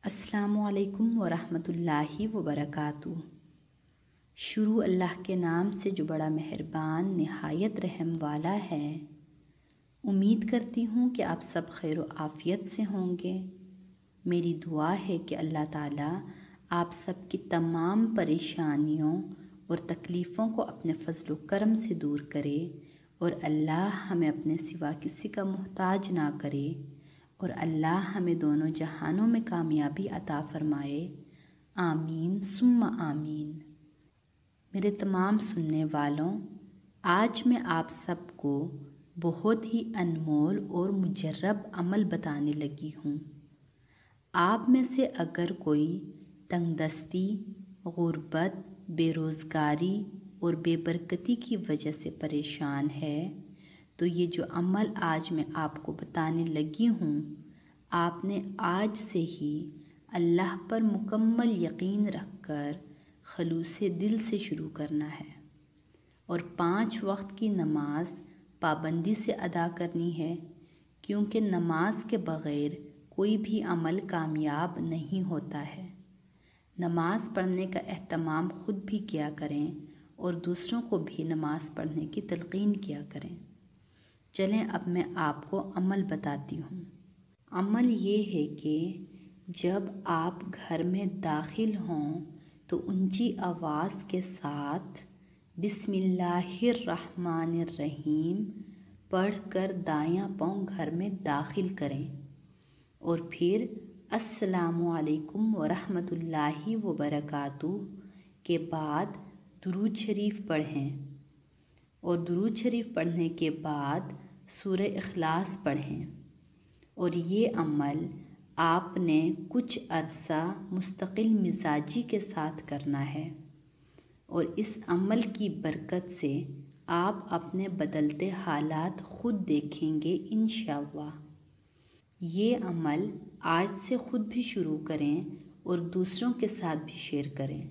السلام علیکم ورحمۃ اللہ وبرکاتہ۔ شروع اللہ کے نام سے جو بڑا مہربان نہایت رحم والا ہے۔ امید کرتی ہوں کہ آپ سب خیر و عافیت سے ہوں گے۔ میری دعا ہے کہ اللہ تعالیٰ آپ سب کی تمام پریشانیوں اور تکلیفوں کو اپنے فضل و کرم سے دور کرے اور اللہ ہمیں اپنے سوا کسی کا محتاج نہ کرے، اور اللہ ہمیں دونوں جہانوں میں کامیابی عطا فرمائے، آمین ثم آمین۔ میرے تمام سننے والوں، آج میں آپ سب کو بہت ہی انمول اور مجرب عمل بتانے لگی ہوں۔ آپ میں سے اگر کوئی تنگ دستی، غربت، بے روزگاری اور بے برکتی کی وجہ سے پریشان ہے تو یہ جو عمل آج میں آپ کو بتانے لگی ہوں، آپ نے آج سے ہی اللہ پر مکمل یقین رکھ کر خلوص دل سے شروع کرنا ہے، اور 5 وقت کی نماز پابندی سے ادا کرنی ہے، کیونکہ نماز کے بغیر کوئی بھی عمل کامیاب نہیں ہوتا ہے۔ نماز پڑھنے کا اہتمام خود بھی کیا کریں اور دوسروں کو بھی نماز پڑھنے کی تلقین کیا کریں۔ چلیں اب میں آپ کو عمل بتاتی ہوں۔ عمل یہ ہے کہ جب آپ گھر میں داخل ہوں تو اونچی آواز کے ساتھ بسم اللہ الرحمن الرحیم پڑھ کر دایاں پاؤں گھر میں داخل کریں، اور پھر السلام علیکم ورحمۃ اللہ وبرکاتہ کے بعد درود شریف پڑھیں، اور درود شریف پڑھنے کے بعد سورہ اخلاص پڑھیں، اور یہ عمل آپ نے کچھ عرصہ مستقل مزاجی کے ساتھ کرنا ہے، اور اس عمل کی برکت سے آپ اپنے بدلتے حالات خود دیکھیں گے انشاءاللہ۔ یہ عمل آج سے خود بھی شروع کریں اور دوسروں کے ساتھ بھی شیئر کریں،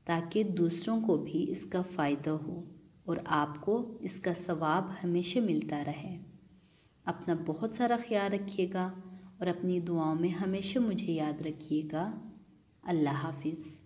تاکہ دوسروں کو بھی اس کا فائدہ ہو اور آپ کو اس کا ثواب ہمیشہ ملتا رہے۔ اپنا بہت سارا خیال رکھیے گا اور اپنی دعاؤں میں ہمیشہ مجھے یاد رکھیے گا۔ اللہ حافظ۔